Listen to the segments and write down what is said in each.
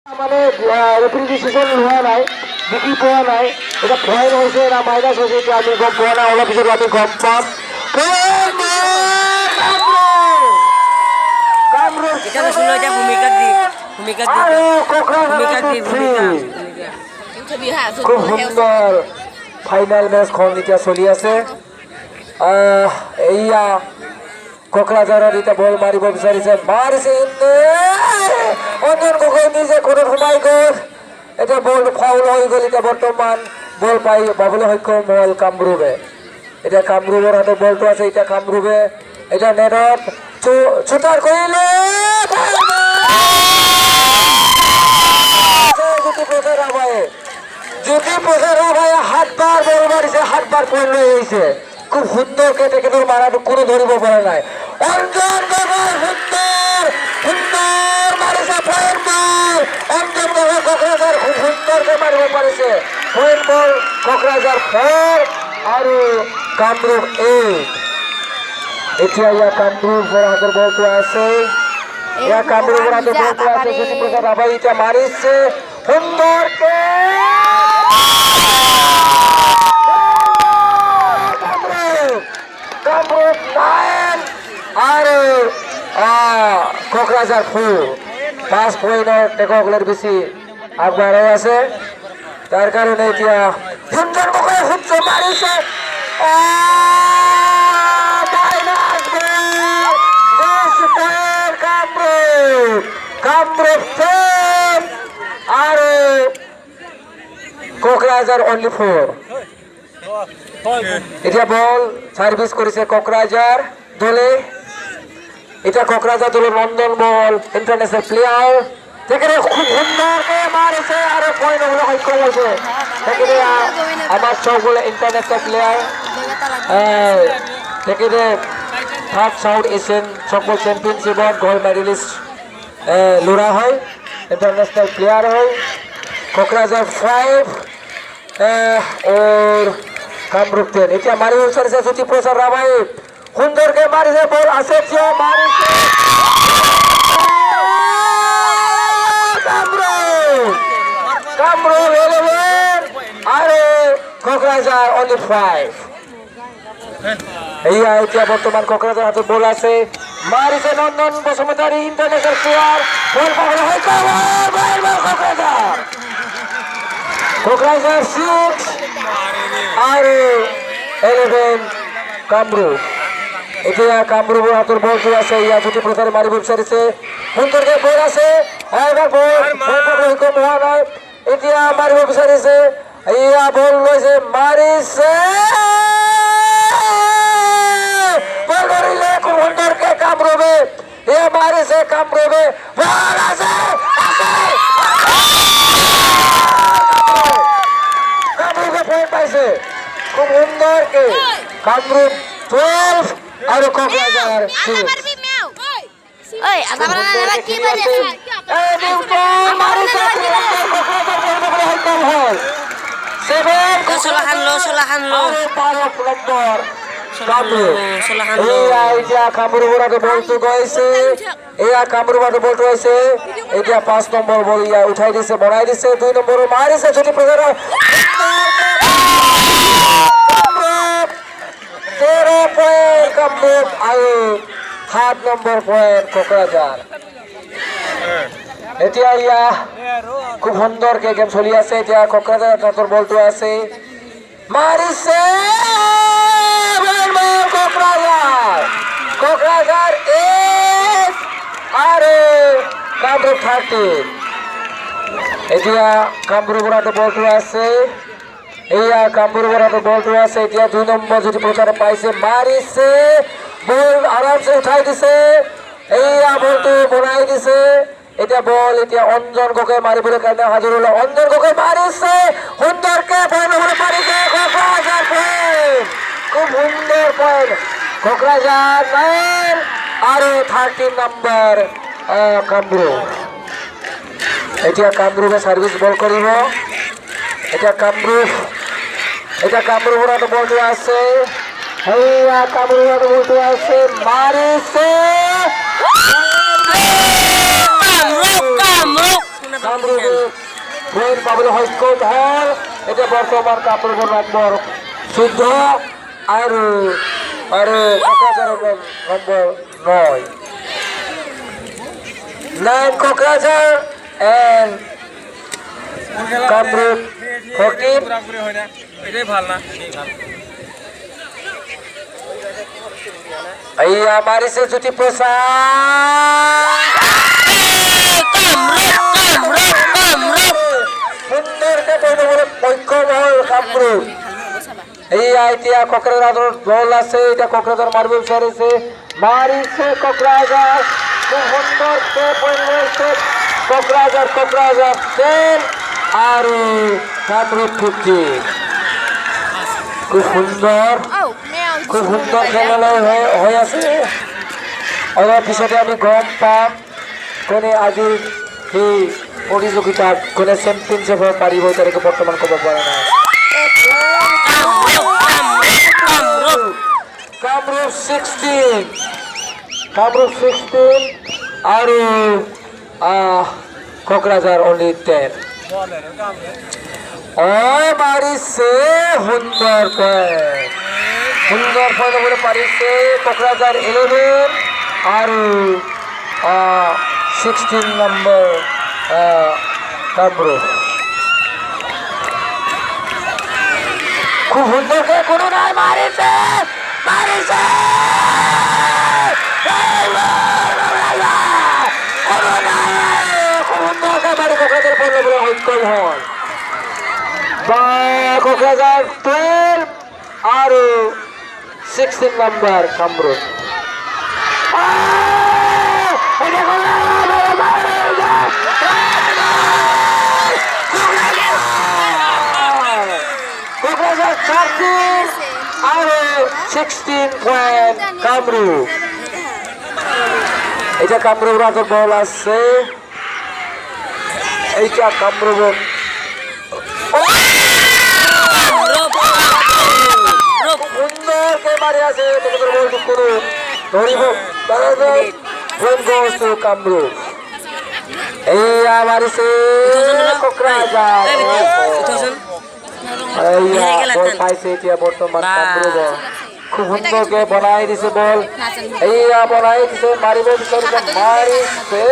মানে referee decision হোৱা নাই, বিক্ৰী পোৱা নাই, এটা পইণ্ট হৈছে না মাইনাছ হৈছে, এতিয়া আমি গম পোৱা নাই, অলপ পিছত আমি গম পাম। খুব সুন্দৰ ফাইনেল মেচখন এতিয়া চলি আছে। এয়া কোকৰাঝাৰত এতিয়া বল মাৰিব বিচাৰিছে, মাৰিছে অঞ্জন গগৈ নিজে কোণত সোমাই গ'ল। এতিয়া বল ফাউল হৈ গ'ল। এতিয়া বৰ্তমান বল পাই পাবলৈ সক্ষম হ'ল কামৰূপে। এতিয়া কামৰূপৰ হাতত বলটো আছে। এতিয়া কামৰূপে এতিয়া নেটত শ্বুটাৰ কৰিলে, জ্যোতিপ্ৰসাদ ৰাভায়ে 7বাৰ বল মাৰিছে, 7বাৰ পইণ্ট লৈ আহিছে। খুব সুন্দৰকে তেখেতৰ মাৰাটো কোনো ধৰিব পৰা নাই। অঞ্জন গগৈ সুন্দৰ মাৰিছে পইণ্ট বল। অঞ্জন গগৈ কোকৰাঝাৰ খুব সুন্দৰকে মাৰিব পাৰিছে পইণ্ট বল। কোকৰাঝাৰ 4 আৰু কামৰূপ 8। এতিয়া ইয়াৰ কামৰূপৰ হাতৰ বলটো আছে, ইয়াৰ কামৰূপৰ হাতৰ বলটো আছে। জ্যোতিপ্ৰসাদ ৰাভায়ে এতিয়া মাৰিছে সুন্দৰকে, কামৰূপ 9 আৰু কোকৰাঝাৰ 4। 5 পইণ্টৰ টেককলৰ বেছি আগবঢ়াই আছে। তাৰ কাৰণে এতিয়া সুন্দৰ গগৈ সূৰ্য মাৰিছে, কামৰূপ 10 আৰু কোকৰাঝাৰ অনলি 4। এতিয়া বল সাৰ্ভিস কৰিছে কোকৰাঝাৰ দলে। এতিয়া কোকৰাঝাৰ দলৰ নন্দন বল ইণ্টাৰনেশ্যনেল প্লেয়াৰ, তেখেতে খুব সুন্দৰকে মাৰিছে আৰু পইণ্ট হ'বলৈ সক্ষম হৈছে। তেখেতে আমাৰ চৌগুলে ইণ্টাৰনেশ্যনেল প্লেয়াৰ, তেখেতে 3rd সাউথ এছিয়ান চকবল চেম্পিয়নশ্বিপত গ'ল্ড মেডেলিষ্ট ল'ৰা হয়, ইণ্টাৰনেশ্যনেল প্লেয়াৰ হয়। কোকৰাঝাৰ 5 और কামৰূপ 10। এতিয়া মাৰিব বিচাৰিছে জ্যোতিপ্ৰসাদ ৰাভায়ে, সুন্দৰকে মাৰিছে, বল আছে, মাৰিছে কামৰূপ 11 আৰু কোকৰাঝাৰ অনলি 5। এয়া এতিয়া বৰ্তমান কোকৰাঝাৰ হাতত বল আছে, মাৰিছে নন্দন বসুমতাৰী ইণ্টাৰনেশ্যনেল প্লেয়াৰ, বল পাবলৈ সক্ষম হ'ল কোকৰাঝাৰ। কোকৰাঝাৰ 6 আৰু 11 কামৰূপ। এতিয়া কামৰূপৰ হাতৰ বলটো আছে, ইয়াৰ জ্যোতিপ্ৰসাদে মাৰিব বিচাৰিছে, সুন্দৰকে বল আছে, এবাৰ বল সক্ষম হোৱা নাই। এতিয়া মাৰিব বিচাৰিছে, এয়া বল লৈছে, মাৰিছে, বল ধৰিলে খুব সুন্দৰকে কামৰূপে, এয়া মাৰিছে কামৰূপে, বল আছে, কামৰূপে পইণ্ট পাইছে খুব সুন্দৰকে। কামৰূপ 12 আৰু কোকৰাঝাৰ 6। কামৰূপৰ বলটো গৈছে, এয়া কামৰূপৰ বলটো হৈছে, এতিয়া 5 নম্বৰ বল ইয়া উঠাই দিছে, বনাই দিছে, 2 নম্বৰ মাৰিছে জ্যোতিপ্ৰসাদ, 13 পইণ্ট কামৰূপ আৰু 7 নম্বৰ পইণ্ট কোকৰাঝাৰ। এতিয়া ইয়া খুব সুন্দৰকে গেম চলি আছে। এতিয়া কোকৰাঝাৰ হাতৰ বলটো আছে, মাৰিছে কোকৰাঝাৰ 8 আৰু কামৰূপ 13। এতিয়া কামৰূপৰ হাতত বলটো আছে, এয়া কামৰূপৰ হাতত বলটো আছে। এতিয়া 2 নম্বৰ জ্যোতিপ্ৰসাদে পাইছে, মাৰিছে, বল আৰামছে উঠাই দিছে, এয়া বলটো বনাই দিছে। এতিয়া বল এতিয়া অঞ্জন গগৈ মাৰিবলৈ কাৰণে হাজিৰ হ'ল, অঞ্জন গগৈ মাৰিছে, সুন্দৰকে পইণ্ট হ'বলৈ পাৰিছে কোকৰাঝাৰ 10। খুব সুন্দৰ পইণ্ট কোকৰাঝাৰ 9 আৰু 13 নম্বৰ কামৰূপ। এতিয়া কামৰূপে সাৰ্ভিস বল কৰিব। এতিয়া কামৰূপৰ হাতত বলটো আছে, এয়া কামৰূপৰ হাতত বলটো আছে, মাৰিছে, কামৰূপ ফুল পাবলে হৈকত হল এটা বর্তমান কামরূপৰ নম্বৰ 14 আৰু কোকৰাঝাৰৰ নম্বৰ 9 কোকৰাঝাৰ and কামরূপ 14 এটাই ভাল না আইয়া মারিছে জ্যোতি প্রসাদ সুন্দরকে বলে পৈক্ষম হল কামরূপ এইয়া এতিয়া কোকৰাঝাৰৰ বল আছে এটা কোকৰাঝাৰ মাৰিব বিচাৰিছে মাৰিছে কোকৰাঝাৰ খুব সুন্দৰকে পৈছে কোকৰাঝাৰ 10 আৰু কামরূপ 15 খুব সুন্দর খেলালৈ হৈ আছে অলপ পিছতে আমি গম পাম কোনে আজিৰ সেই প্ৰতিযোগিতাত কোনে চেম্পিয়নশ্বিপ হ'ব পাৰিব এতিয়ালৈকে বৰ্তমান ক'ব পৰা নাই কামৰূপ 16 আৰু কোকৰাঝাৰ only 10 মারিছে সুন্দর বলে পারিছে কোকরাঝার 11 আর 16 নম্বর কামরূপ খুব সুন্দরকে কোনো নাই মারিছে কোকরাঝার পড়লো বলে হৈকল হল কোকরাঝার 12 আর 16 নম্বর কামরূপ কোকরাঝার 13 আর 16 পয়েন্ট কামরূপ এটা কামরূপ রাতের বল আছে এইটা কামরূপ সুন্দরকে মারি আছে বলতো করু ধরিব কামরূপ এইয়া মারিছে কোকরাঝার বল পাইছে এতিয়া বর্তমান কামরূপ খুব সুন্দরকে বনাই দিছে বল এইয়া বনাই দিছে মারিব বিচাৰিছে মারিছে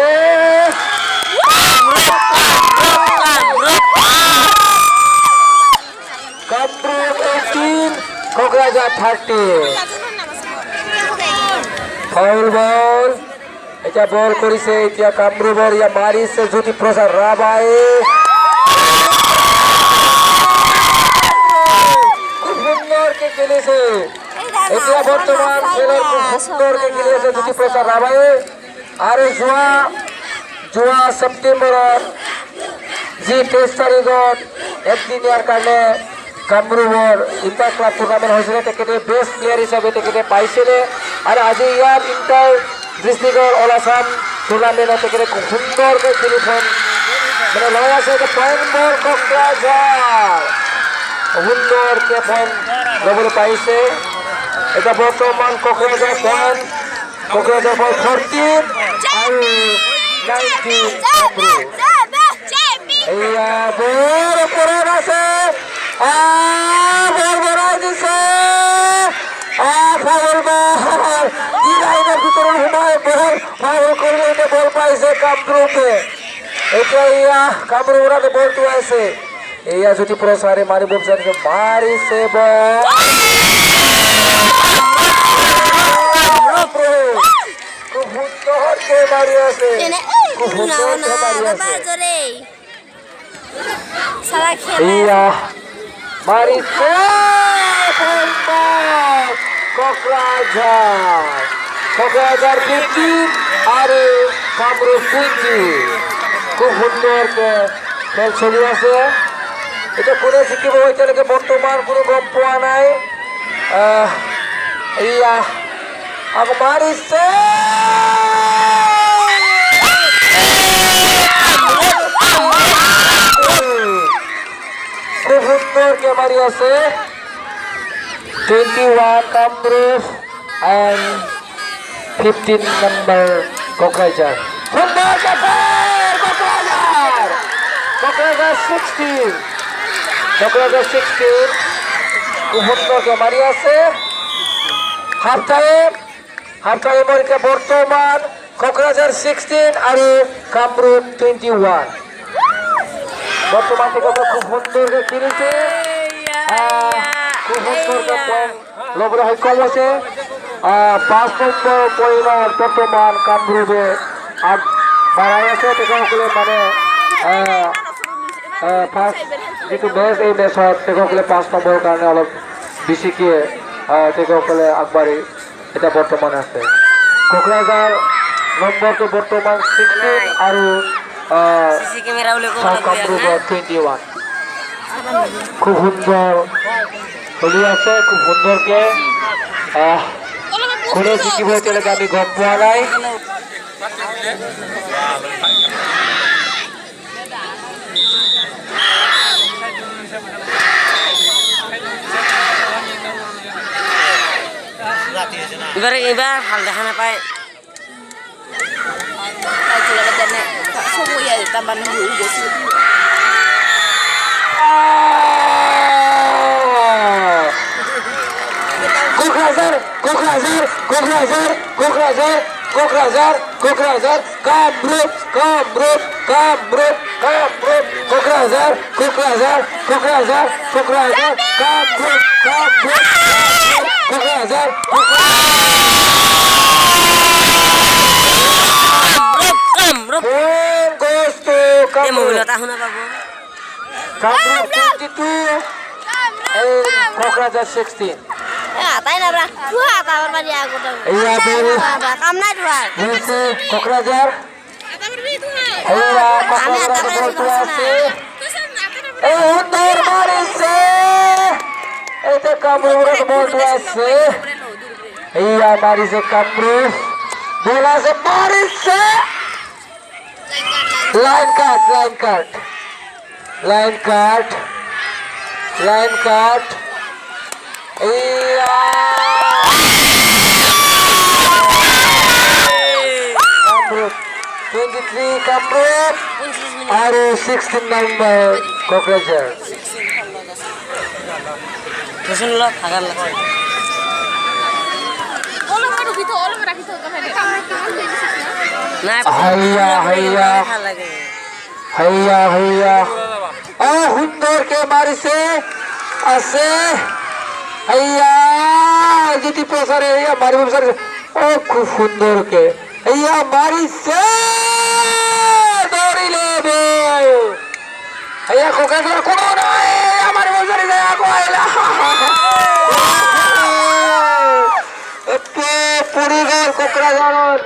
কামরূপ 18 কোকরাঝার 30 ফাউল বল এটা বল করিছে এতিয়া কামরূপৰ ইয়া মারিছে জ্যোতি প্রসাদ রাবায়ে খুব সুন্দরকে খেলেছে এতিয়া বর্তমান খেলার খুব সুন্দরকে খেলেছে জ্যোতি প্রসাদ রাবায়ে আর যোৱা সেপ্টেম্বৰৰ যি 23 তাৰিখত একদিনীয়াৰ কাৰণে কামৰূপৰ ইণ্টাৰ ক্লাব টুৰ্ণামেণ্ট হৈছিলে তেখেতে বেষ্ট প্লেয়াৰ হিচাপে তেখেতে পাইছিলে আৰু আজি ইয়াৰ ইণ্টাৰ ডিষ্ট্ৰিক্টৰ অল আছাম টুৰ্ণামেণ্টত তেখেতে খুব সুন্দৰকৈ খেলিখন মানে লৈ আছে পইণ্ট বল কোকৰাঝাৰ সুন্দৰকৈ পইণ্ট ল'বলৈ পাৰিছে এতিয়া বৰ্তমান কোকৰাঝাৰ পইণ্ট 14 আৰু 19 কামৰূপ এইয়া বৰ ওপৰত আছে বল বনাই দিছে ফাউল বল ই লাইনৰ ভিতৰত সোমাই বল ফাউল কৰি এতিয়া বল পাইছে কামৰূপে এতিয়া এয়া কামৰূপৰ বলটো আছে এয়া জ্যোতি প্ৰসাদে মাৰিব বিচাৰিছে মাৰিছে বল খুব সুন্দৰকৈ মাৰি আছে খুব সুন্দৰকৈ মাৰি আছে iya Marise Kokrajar 15 আৰু কামৰূপ 20 খুব সুন্দৰকে খেল চলি আছে এতিয়া কোনে জিকিব এতিয়ালৈকে বৰ্তমান কোনো গম পোৱা নাই এয়া আকৌ মাৰিছে খুব সুন্দৰকে মাৰি আছে 21 কামৰূপ and 15 number Kokrajar সুন্দৰকে কোকরাঝার 16 কোকরাঝার 16 খুব সুন্দরকে মারি আছে হাফ টাইমের কে বর্তমান কোকরাঝার 16 আর কামরূপ 21 বর্তমান থেকে খুব সুন্দরকে খেলেছে খুব সুন্দরকে পয়েন্ট লগরে হয় কম আছে 5 নম্বর পরিমাণ বর্তমান কামরূপে আর বাড়াই আছে তেখেতসকলে মানে ফার্স্ট যিটো মেচ এই মেচত তেখেতসকলে 5 নম্বৰৰ কাৰণে অলপ বেছিকৈ তেখেতসকলে আগবাঢ়ি এতিয়া বৰ্তমান আছে কোকৰাঝাৰ নম্বৰটো বৰ্তমান 16 আৰু কামৰূপত 21 খুব সুন্দৰ চলি আছে খুব সুন্দৰকে কোনে জিকিব এতিয়ালৈকে আমি গম পোৱা নাই এবার ভাল দেখা নাপায় কোকরাঝার কামরূপ কোকরাঝার কামরূপ কোকরাঝার কামরূপ 22 কোকরাঝার 16 তাই না আমার বাড়ি কাম নাই কোকরাঝার কামরূপ বলতে আছে এইয়া মারিছে কামরূপ বল আছে মারিছে লাইন কাট এইয়া কামরূপ 23 কামরূপ আর 16 নম্বর কোকরাঝার থাকার লাগছে হাইয়া সুন্দরকে মারিছে আছে হাইয়া যদি প্রসারে মারিব বিচারে ও খুব সুন্দরকে হাইয়া মারিছে দৌড়িলে হাইয়া কোকরাঝার কোনো নাই আমার বিচারে যায় আগো আইলা পরিবার কোকরাঝার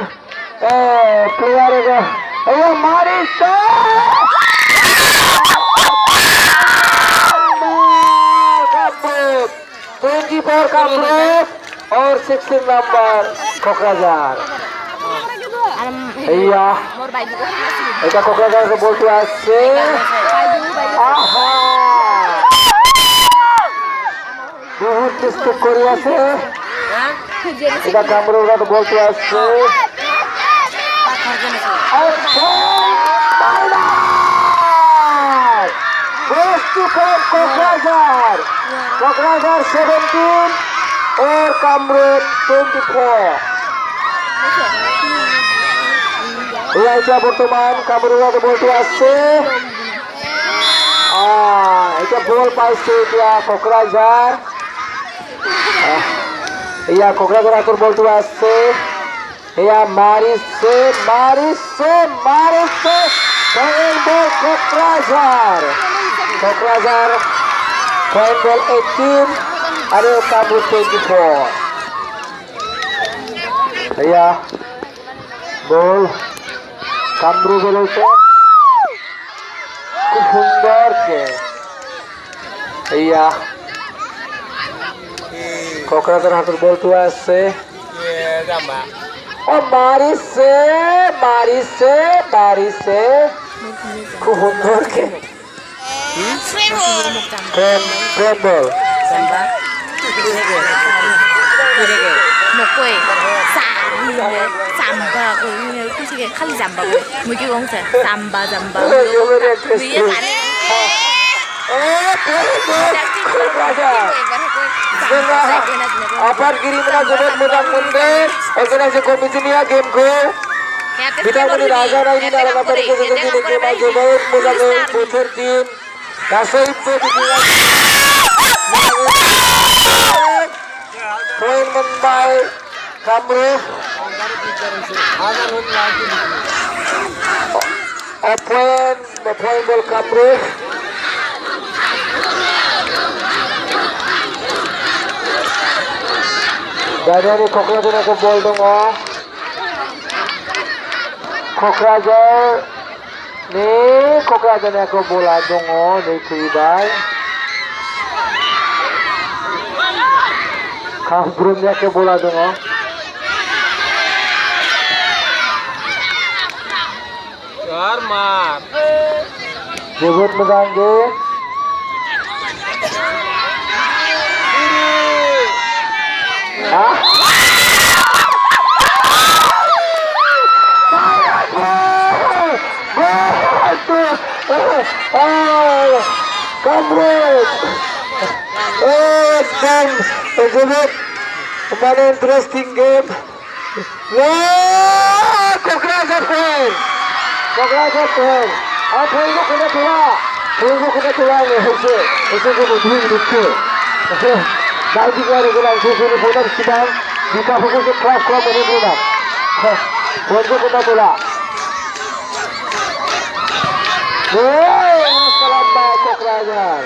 প্লেয়ারে হাইয়া মারিছে 24 কামরূপ और 16 नंबर कोकराझार भैया এটা কোকরাঝারকে বলতে আসছে আহা বহুত চেষ্টা করে আছে এটা কামরূপরা তো বলতে আসছে कोकराझार 17 और कामरूप 24 এটা বর্তমান কামরূপকে বলতে আসছে এটা বল পাইছে এটা কোকরাঝার ইয়া কোকরাঝার আকর বলতে আসছে ইয়া মারিছে পয়েন্ট বল কোকরাঝার পয়েন্ট বল 18 আর কামরূপ 24 ইয়া বল কামরূপ বলছে খুব সুন্দর কে ইয়া কোকরাঝার হাতের বলতে আসছে ও মারিছে খুব সুন্দর কে প্রেম বল 먹고에 잠바 그 솔직히 칼리 잠바 뭐 이게 공사 잠바 위에 가네 Apar kirimnya jebet mudang mundur. Oke nasi komisinya gameku. Kita muni raja na ini dalam apa itu jadi game aja jebet mudang putar tim. Kasih itu dijual. Poin menbai Kamru. Poin bol Kamru. Dari Kokrajur aku bol dong Kokrajur nih Kokrajur aku bola dong nih kuibai Kambrumnya ke bola dong Jarmat. Jebut mengganggu Kamrut dan tersebut kembali interesting game. Wah, Kokrajur apa itu kena tua nih itu kemudian itu nanti kalau kita susun bola sedang jika fokus kelas ini bola untuk kita bola salam baik Kokrajur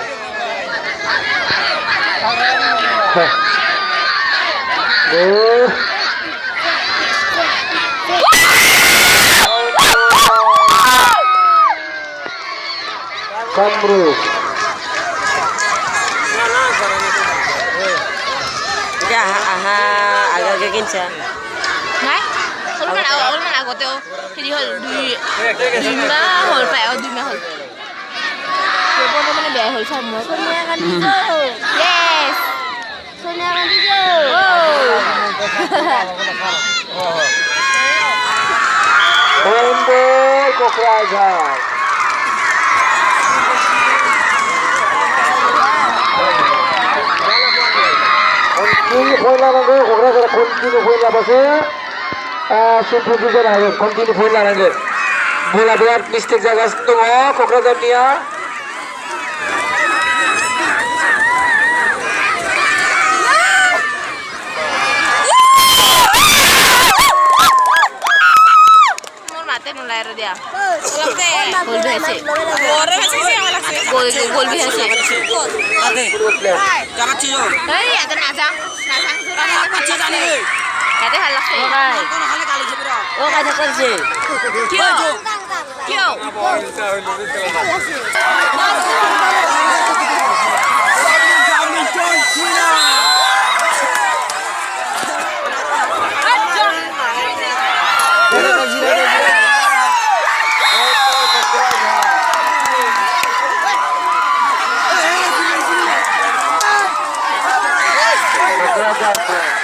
Kamru agak kinsa Này, ôn mà nào có tiêu thì đi hồi đi má hồi phải ở đi mà hồi rồi con nó bé hồi xong mới con nghe con đi chơi yes con nghe con đi chơi poin bol Kokrajur continue poin larangan Kokrajur continue poin lapasnya supervisor ayo continue poin larangan bola buat mistake jaga setengah Kokrajur dia dia. Gol भी है गोल भी है जानाচ্ছি जो এই এত নাচা আচ্ছা জানি রে এতে ভাল লাগছে কোন খালি গালি ছবিরা ও কাজ করছে কিও Kokrajur